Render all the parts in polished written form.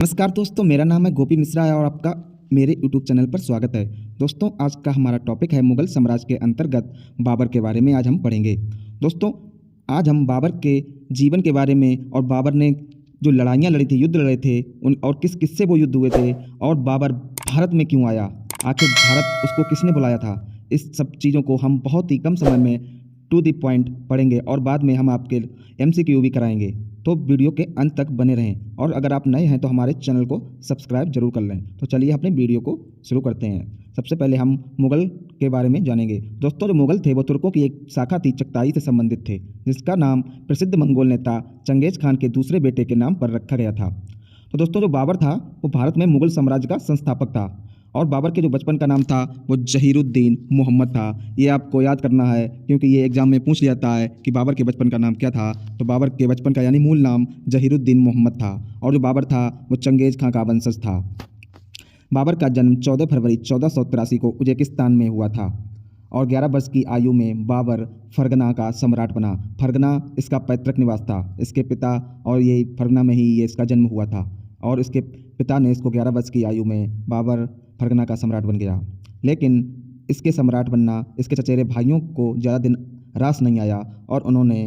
नमस्कार दोस्तों, मेरा नाम है गोपी मिश्रा और आपका मेरे यूट्यूब चैनल पर स्वागत है। दोस्तों, आज का हमारा टॉपिक है मुगल साम्राज्य के अंतर्गत बाबर के बारे में आज हम पढ़ेंगे। दोस्तों, आज हम बाबर के जीवन के बारे में और बाबर ने जो लड़ाइयाँ लड़ी थी, युद्ध लड़े थे उन और किस किससे वो युद्ध हुए थे और बाबर भारत में क्यों आया, आखिर भारत उसको किसने बुलाया था, इस सब चीज़ों को हम बहुत ही कम समय में टू द पॉइंट पढ़ेंगे और बाद में हम आपके MCQ भी कराएंगे। तो वीडियो के अंत तक बने रहें और अगर आप नए हैं तो हमारे चैनल को सब्सक्राइब जरूर कर लें। तो चलिए अपने वीडियो को शुरू करते हैं। सबसे पहले हम मुगल के बारे में जानेंगे। दोस्तों, जो मुगल थे वो तुर्कों की एक शाखा थी, चगताई से संबंधित थे, जिसका नाम प्रसिद्ध मंगोल नेता चंगेज खान के दूसरे बेटे के नाम पर रखा गया था। तो दोस्तों, जो बाबर था वो भारत में मुगल साम्राज्य का संस्थापक था और बाबर के जो बचपन का नाम था वो जहीरुद्दीन मोहम्मद था। ये आपको याद करना है क्योंकि ये एग्जाम में पूछ लिया जाता है कि बाबर के बचपन का नाम क्या था। तो बाबर के बचपन का यानी मूल नाम जहीरुद्दीन मोहम्मद था और जो बाबर था वो चंगेज खां का वंशज था। बाबर का जन्म 14 फरवरी 1483 को उज्बेकिस्तान में हुआ था और 11 वर्ष की आयु में बाबर फरगना का सम्राट बना। फरगना इसका पैतृक निवास था। इसके पिता और ये फरगना में ही ये इसका जन्म हुआ था और इसके पिता ने इसको 11 वर्ष की आयु में बाबर फरगना का सम्राट बन गया। लेकिन इसके सम्राट बनना इसके चचेरे भाइयों को ज़्यादा दिन रास नहीं आया और उन्होंने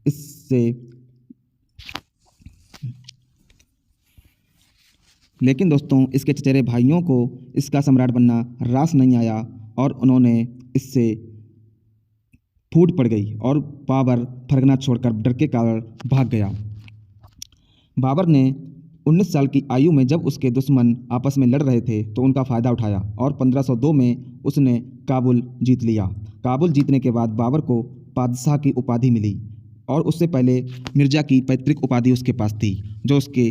इससे लेकिन दोस्तों, इसके चचेरे भाइयों को इसका सम्राट बनना रास नहीं आया और उन्होंने इससे फूट पड़ गई और बाबर फरगना छोड़कर डर के कारण भाग गया। बाबर ने 19 साल की आयु में जब उसके दुश्मन आपस में लड़ रहे थे तो उनका फ़ायदा उठाया और 1502 में उसने काबुल जीत लिया। काबुल जीतने के बाद बाबर को बादशाह की उपाधि मिली और उससे पहले मिर्ज़ा की पैतृक उपाधि उसके पास थी जो उसके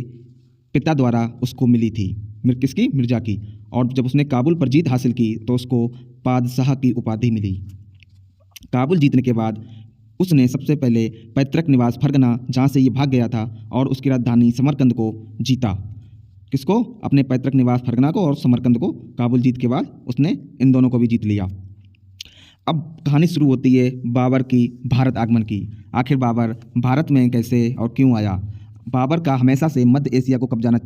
पिता द्वारा उसको मिली थी। किसकी? मिर्ज़ा की। और जब उसने काबुल पर जीत हासिल की तो उसको बादशाह की उपाधि मिली। काबुल जीतने के बाद उसने सबसे पहले पैतृक निवास फरगना, जहाँ से ये भाग गया था, और उसकी राजधानी समरकंद को जीता। किसको? अपने पैतृक निवास फरगना को और समरकंद को काबुल जीत के बाद उसने इन दोनों को भी जीत लिया। अब कहानी शुरू होती है बाबर की भारत आगमन की। आखिर बाबर भारत में कैसे और क्यों आया? बाबर का हमेशा से मध्य एशिया को कब्जाना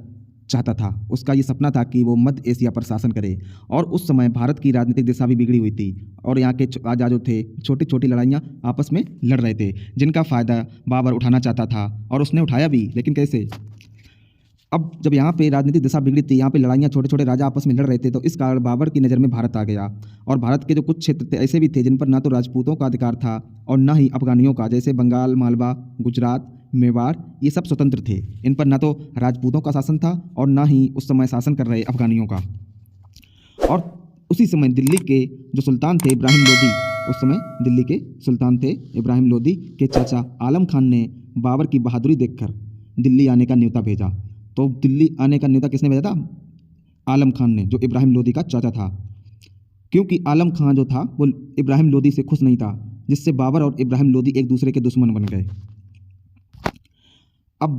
चाहता था। उसका ये सपना था कि वो मध्य एशिया पर शासन करे और उस समय भारत की राजनीतिक दिशा भी बिगड़ी हुई थी और यहाँ के राजा जो थे छोटी छोटी लड़ाइयाँ आपस में लड़ रहे थे, जिनका फ़ायदा बाबर उठाना चाहता था और उसने उठाया भी। लेकिन कैसे? अब जब यहाँ पे राजनीतिक दिशा बिगड़ी थी, यहाँ पे लड़ाइयाँ छोटे छोटे राजा आपस में लड़ रहे थे, तो इस कारण बाबर की नज़र में भारत आ गया। और भारत के जो कुछ क्षेत्र थे ऐसे भी थे जिन पर ना तो राजपूतों का अधिकार था और ना ही अफगानियों का, जैसे बंगाल, मालवा, गुजरात, मेवाड़, ये सब स्वतंत्र थे। इन पर ना तो राजपूतों का शासन था और ना ही उस समय शासन कर रहे अफगानियों का। और उसी समय दिल्ली के जो सुल्तान थे इब्राहिम लोदी, उस समय दिल्ली के सुल्तान थे इब्राहिम लोदी के चाचा आलम खान ने बाबर की बहादुरी देखकर दिल्ली आने का न्योता भेजा। तो दिल्ली आने का न्योता किसने भेजा था? आलम खान ने, जो इब्राहिम लोदी का चाचा था। क्योंकि आलम खान जो था वो इब्राहिम लोदी से खुश नहीं था, जिससे बाबर और इब्राहिम लोदी एक दूसरे के दुश्मन बन गए। अब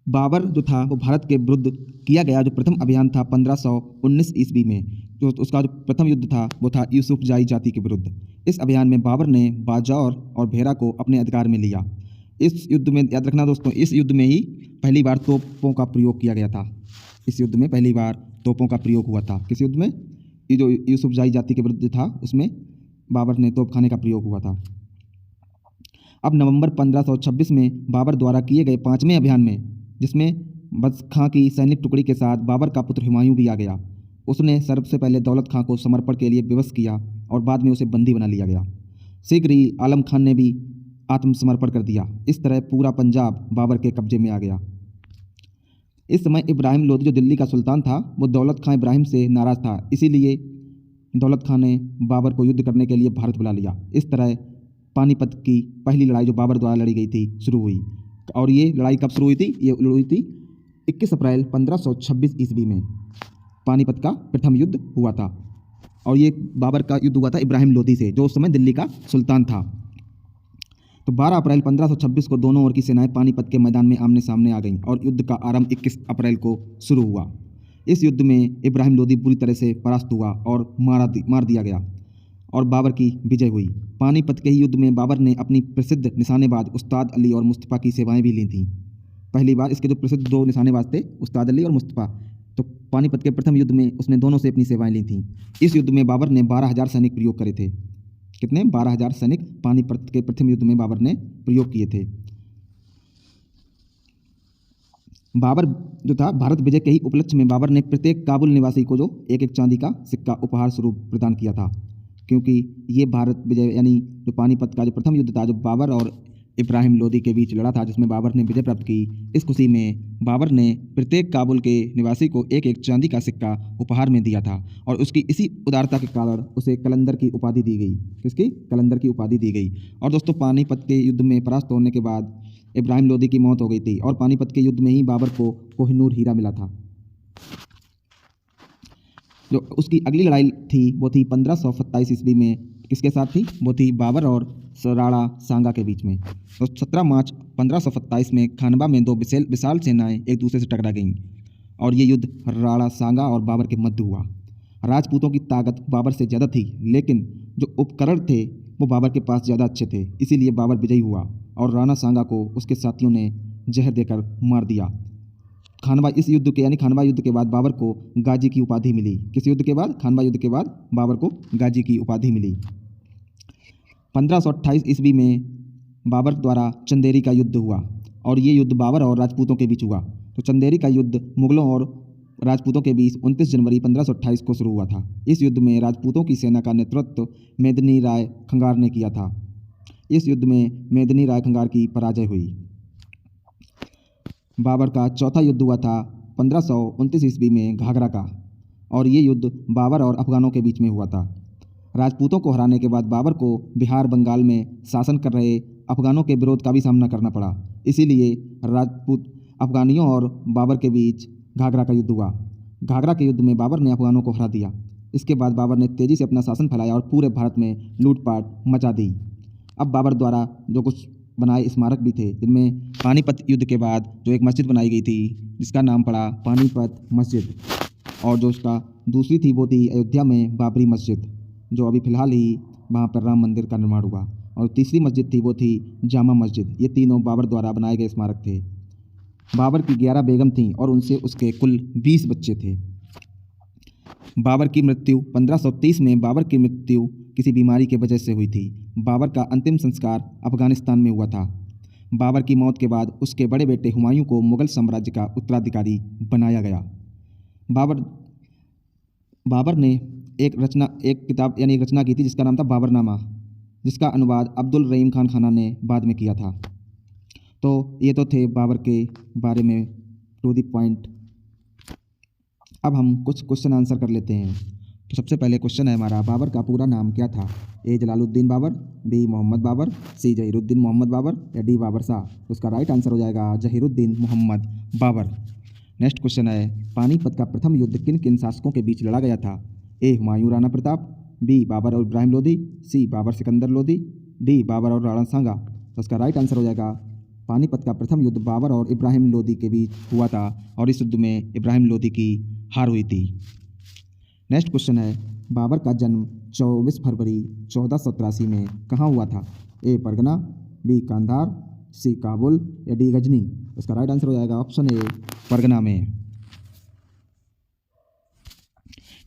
बाबर जो था वो भारत के विरुद्ध किया गया जो प्रथम अभियान था 1519 ईस्वी में, जो उसका जो प्रथम युद्ध था वो था यूसुफजाई जाति के विरुद्ध। इस अभियान में बाबर ने बाजौर और भेरा को अपने अधिकार में लिया। इस युद्ध में, याद रखना दोस्तों, इस युद्ध में ही पहली बार तोपों का प्रयोग किया गया था। इस युद्ध में पहली बार तोपों का प्रयोग हुआ था। किस युद्ध में? ये जो यूसुफजाई जाति के विरुद्ध था उसमें बाबर ने तोपखाने का प्रयोग हुआ था। अब नवंबर 1526 में बाबर द्वारा किए गए 5वें अभियान में, जिसमें बख्श खां की सैनिक टुकड़ी के साथ बाबर का पुत्र हुमायूं भी आ गया, उसने सबसे पहले दौलत खां को समर्पण के लिए विवश किया और बाद में उसे बंदी बना लिया गया। शीघ्र ही आलम खान ने भी आत्मसमर्पण कर दिया। इस तरह पूरा पंजाब बाबर के कब्जे में आ गया। इस समय इब्राहिम लोदी जो दिल्ली का सुल्तान था वो दौलत खां इब्राहिम से नाराज़ था, इसीलिए दौलत खां ने बाबर को युद्ध करने के लिए भारत बुला लिया। इस तरह पानीपत की पहली लड़ाई जो बाबर द्वारा लड़ी गई थी शुरू हुई। और ये लड़ाई कब शुरू हुई थी? ये हुई थी 21 अप्रैल 1526 ईस्वी में। पानीपत का प्रथम युद्ध हुआ था और ये बाबर का युद्ध हुआ था इब्राहिम लोदी से, जो उस समय दिल्ली का सुल्तान था। तो 12 अप्रैल 1526 को दोनों ओर की सेनाएं पानीपत के मैदान में आमने सामने आ गईं और युद्ध का आरंभ 21 अप्रैल को शुरू हुआ। इस युद्ध में इब्राहिम लोदी बुरी तरह से परास्त हुआ और मार दिया गया और बाबर की विजय हुई। पानीपत के ही युद्ध में बाबर ने अपनी प्रसिद्ध निशानेबाज उस्ताद अली और मुस्तफ़ा की सेवाएं भी ली थीं। पहली बार इसके जो प्रसिद्ध दो निशानेबाज थे उस्ताद अली और मुस्तफ़ा, तो पानीपत के प्रथम युद्ध में उसने दोनों से अपनी सेवाएं ली थीं। इस युद्ध में बाबर ने 12,000 सैनिक प्रयोग करे थे। कितने? 12,000 सैनिक पानीपत के प्रथम युद्ध में बाबर ने प्रयोग किए थे। बाबर जो था, भारत विजय के ही उपलक्ष्य में बाबर ने प्रत्येक काबुल निवासी को जो एक एक चांदी का सिक्का उपहार स्वरूप प्रदान किया था, क्योंकि ये भारत विजय यानी जो पानीपत का जो प्रथम युद्ध था, जो बाबर और इब्राहिम लोदी के बीच लड़ा था, जिसमें बाबर ने विजय प्राप्त की, इस खुशी में बाबर ने प्रत्येक काबुल के निवासी को एक एक चांदी का सिक्का उपहार में दिया था और उसकी इसी उदारता के कारण उसे कलंदर की उपाधि दी गई। किसकी? कलंदर की उपाधि दी गई। और दोस्तों, पानीपत के युद्ध में परास्त होने के बाद इब्राहिम लोदी की मौत हो गई थी और पानीपत के युद्ध में ही बाबर को कोहिनूर हीरा मिला था। जो उसकी अगली लड़ाई थी वो थी 1527 ईस्वी में। किसके साथ थी? वो थी बाबर और राणा सांगा के बीच में। तो 17 मार्च 1527 में खानवा में दो विशाल सेनाएं एक दूसरे से टकरा गईं और ये युद्ध राणा सांगा और बाबर के मध्य हुआ। राजपूतों की ताकत बाबर से ज़्यादा थी, लेकिन जो उपकरण थे वो बाबर के पास ज़्यादा अच्छे थे, इसीलिए बाबर विजयी हुआ और राणा सांगा को उसके साथियों ने जहर देकर मार दिया। खानवा इस युद्ध के यानी खानवा युद्ध के बाद बाबर को गाजी की उपाधि मिली। किस युद्ध के बाद? खानवा युद्ध के बाद बाबर को गाजी की उपाधि मिली। 1528 ईस्वी में बाबर द्वारा चंदेरी का युद्ध हुआ और ये युद्ध बाबर और राजपूतों के बीच हुआ। तो चंदेरी का युद्ध मुगलों और राजपूतों के बीच 29 जनवरी 1528 को शुरू हुआ था। इस युद्ध में राजपूतों की सेना का नेतृत्व मेदिनी राय खंगार ने किया था। इस युद्ध में मेदिनी राय खंगार की पराजय हुई। बाबर का चौथा युद्ध हुआ था 1529 ईस्वी में घाघरा का और ये युद्ध बाबर और अफगानों के बीच में हुआ था। राजपूतों को हराने के बाद बाबर को बिहार बंगाल में शासन कर रहे अफगानों के विरोध का भी सामना करना पड़ा, इसीलिए राजपूत अफगानियों और बाबर के बीच घाघरा का युद्ध हुआ। घाघरा के युद्ध में बाबर ने अफगानों को हरा दिया। इसके बाद बाबर ने तेज़ी से अपना शासन फैलाया और पूरे भारत में लूटपाट मचा दी। अब बाबर द्वारा जो कुछ बनाए स्मारक भी थे, जिनमें पानीपत युद्ध के बाद जो एक मस्जिद बनाई गई थी जिसका नाम पड़ा पानीपत मस्जिद, और जो उसका दूसरी थी वो थी अयोध्या में बाबरी मस्जिद, जो अभी फ़िलहाल ही वहाँ पर राम मंदिर का निर्माण हुआ, और तीसरी मस्जिद थी वो थी जामा मस्जिद। ये तीनों बाबर द्वारा बनाए गए स्मारक थे। बाबर की 11 बेगम थीं और उनसे उसके कुल 20 बच्चे थे। बाबर की मृत्यु 1530 में बाबर की मृत्यु किसी बीमारी के वजह से हुई थी। बाबर का अंतिम संस्कार अफगानिस्तान में हुआ था। बाबर की मौत के बाद उसके बड़े बेटे हुमायूं को मुगल साम्राज्य का उत्तराधिकारी बनाया गया। बाबर ने एक किताब यानी एक रचना की थी जिसका नाम था बाबरनामा, जिसका अनुवाद अब्दुल रहीम खान खाना ने बाद में किया था। तो ये तो थे बाबर के बारे में टू द पॉइंट। अब हम कुछ क्वेश्चन आंसर कर लेते हैं। तो सबसे पहले क्वेश्चन है हमारा, बाबर का पूरा नाम क्या था? ए जलालुद्दीन बाबर, बी मोहम्मद बाबर, सी जहीरुद्दीन मोहम्मद बाबर या डी बाबर शाह। तो उसका राइट आंसर हो जाएगा जहीरुद्दीन मोहम्मद बाबर। नेक्स्ट क्वेश्चन है, पानीपत का प्रथम युद्ध किन किन शासकों के बीच लड़ा गया था? ए हुमायूं राणा प्रताप, बी बाबर और इब्राहिम लोदी, सी बाबर सिकंदर लोदी, डी बाबर और राणा सांगा। तो उसका राइट आंसर हो जाएगा, पानीपत का प्रथम युद्ध बाबर और इब्राहिम लोदी के बीच हुआ था और इस युद्ध में इब्राहिम लोदी की हार हुई थी। नेक्स्ट क्वेश्चन है, बाबर का जन्म 24 फरवरी 1483 में कहाँ हुआ था? ए परगना, बी कांधार, सी काबुल या डी गजनी। उसका राइट आंसर हो जाएगा ऑप्शन ए परगना में।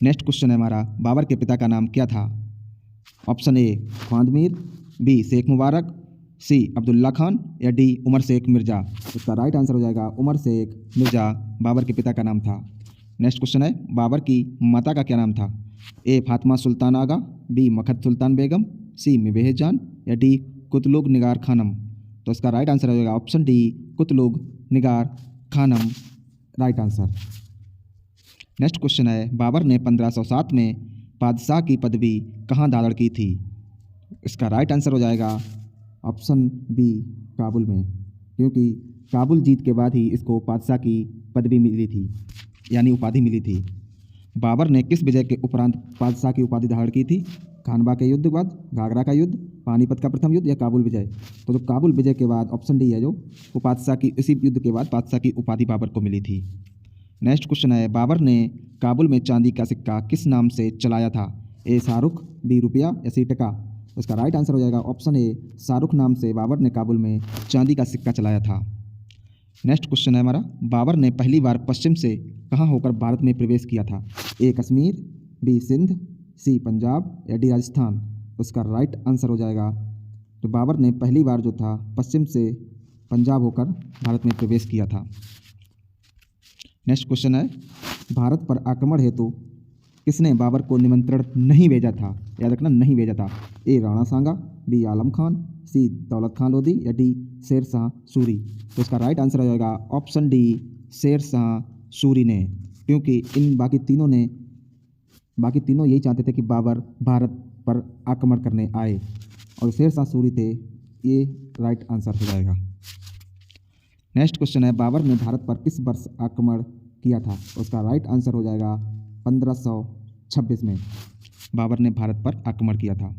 नेक्स्ट क्वेश्चन है हमारा, बाबर के पिता का नाम क्या था? ऑप्शन ए ख्वांदमीर, बी शेख मुबारक, सी अब्दुल्ला खान या डी उमर शेख मिर्ज़ा। उसका राइट आंसर हो जाएगा उमर शेख मिर्ज़ा बाबर के पिता का नाम था। नेक्स्ट क्वेश्चन है, बाबर की माता का क्या नाम था? ए फातिमा सुल्तान आगा, बी मखद सुल्तान बेगम, सी मिबेह जान या डी कुतलुग निगार खानम। तो इसका राइट आंसर हो जाएगा option D Qutlugh Nigar Khanum, right answer. Next question है, बाबर ने 1507 में बादशाह की पदवी कहाँ धारण की थी? इसका राइट आंसर हो जाएगा ऑप्शन बी काबुल में, क्योंकि काबुल जीत के बाद ही इसको बादशाह की पदवी मिली थी यानी उपाधि मिली थी। बाबर ने किस विजय के उपरांत बादशाह की उपाधि धारण की थी? खानवा के युद्ध के बाद, घाघरा का युद्ध, पानीपत का प्रथम युद्ध या काबुल विजय। तो जो काबुल विजय के बाद ऑप्शन डी है जो वो बादशाह की, इसी युद्ध के बाद बादशाह की उपाधि बाबर को मिली थी। नेक्स्ट क्वेश्चन है, बाबर ने काबुल में चांदी का सिक्का किस नाम से चलाया था? ए शाहरुख, बी रुपया या सी टका। उसका राइट आंसर हो जाएगा ऑप्शन ए शाहरुख नाम से बाबर ने काबुल में चांदी का सिक्का चलाया था। नेक्स्ट क्वेश्चन है हमारा, बाबर ने पहली बार पश्चिम से कहाँ होकर भारत में प्रवेश किया था? ए कश्मीर, बी सिंध, सी पंजाब या डी राजस्थान? तो इसका राइट आंसर हो जाएगा, तो बाबर ने पहली बार जो था पश्चिम से पंजाब होकर भारत में प्रवेश किया था। नेक्स्ट क्वेश्चन है, भारत पर आक्रमण हेतु किसने बाबर को निमंत्रण नहीं भेजा था? याद रखना, नहीं भेजा था। ए राणा सांगा, बी आलम खान, सी दौलत खान लोधी या डी शेर शाह सूरी? तो इसका राइट आंसर हो जाएगा ऑप्शन डी, शेर शाह सूरी ने, क्योंकि इन बाकी तीनों यही चाहते थे कि बाबर भारत पर आक्रमण करने आए, और शेर शाह सूरी थे। ये राइट आंसर हो जाएगा। नेक्स्ट क्वेश्चन है, बाबर ने भारत पर किस वर्ष आक्रमण किया था? उसका राइट आंसर हो जाएगा 1526 में बाबर ने भारत पर आक्रमण किया था।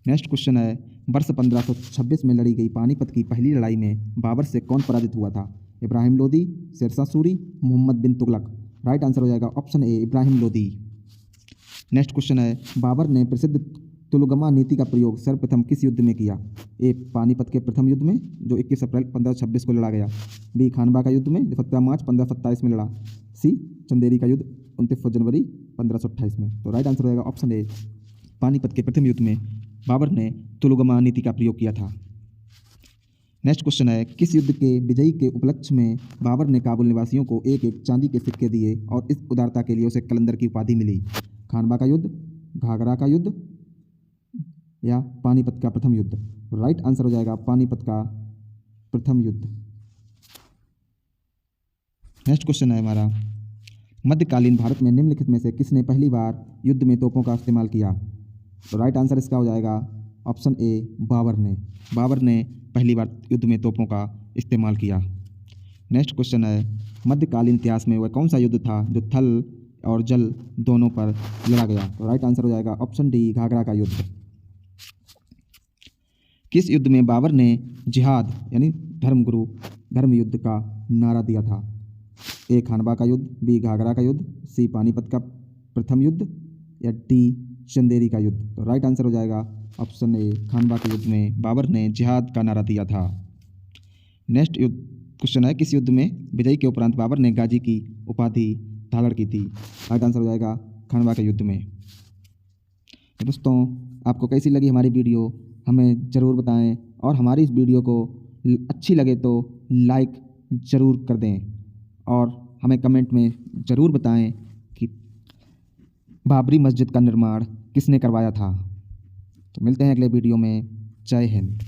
नेक्स्ट क्वेश्चन है, वर्ष 1526 में लड़ी गई पानीपत की पहली लड़ाई में बाबर से कौन पराजित हुआ था? इब्राहिम लोदी, शेर शाह सूरी, मोहम्मद बिन तुगलक? राइट आंसर हो जाएगा option A, Ibrahim Lodi. Next question है, बाबर ने प्रसिद्ध तुलगमा नीति का प्रयोग सर्वप्रथम किस युद्ध में किया? ए पानीपत के प्रथम युद्ध में जो 21 अप्रैल 1526 को लड़ा गया, बी खानवा का युद्ध में जो 17 मार्च 1527 में लड़ा, सी चंदेरी का युद्ध 29 जनवरी 1528 में? तो राइट आंसर हो जाएगा ऑप्शन ए, पानीपत के प्रथम युद्ध में बाबर ने तुलगमा नीति का प्रयोग किया था। नेक्स्ट क्वेश्चन है, किस युद्ध के विजयी के उपलक्ष्य में बाबर ने काबुल निवासियों को एक एक चांदी के सिक्के दिए और इस उदारता के लिए उसे कलंदर की उपाधि मिली? खानवा का युद्ध, घाघरा का युद्ध या पानीपत का प्रथम युद्ध? राइट आंसर हो जाएगा पानीपत का प्रथम युद्ध। नेक्स्ट क्वेश्चन है हमारा, मध्यकालीन भारत में निम्नलिखित में से किसने पहली बार युद्ध में तोपों का इस्तेमाल किया? तो राइट आंसर इसका हो जाएगा ऑप्शन ए, बाबर ने। बाबर ने पहली बार युद्ध में तोपों का इस्तेमाल किया। नेक्स्ट क्वेश्चन है, मध्यकालीन इतिहास में वह कौन सा युद्ध था जो थल और जल दोनों पर लड़ा गया? तो राइट आंसर हो जाएगा ऑप्शन डी, घाघरा का युद्ध। किस युद्ध में बाबर ने जिहाद यानी धर्म युद्ध का नारा दिया था? ए खानवा का युद्ध, बी घाघरा का युद्ध, सी पानीपत का प्रथम युद्ध या डी चंदेरी का युद्ध? तो राइट आंसर हो जाएगा ऑप्शन ए, खानवा के युद्ध में बाबर ने जिहाद का नारा दिया था। नेक्स्ट क्वेश्चन है, किस युद्ध में विजय के उपरांत बाबर ने गाजी की उपाधि धारण की थी? राइट आंसर हो जाएगा खानवा के युद्ध में। तो दोस्तों, आपको कैसी लगी हमारी वीडियो हमें ज़रूर बताएं, और हमारी इस वीडियो को अच्छी लगे तो लाइक ज़रूर कर दें, और हमें कमेंट में ज़रूर बताएं कि बाबरी मस्जिद का निर्माण किसने करवाया था। तो मिलते हैं अगले वीडियो में। जय हिंद।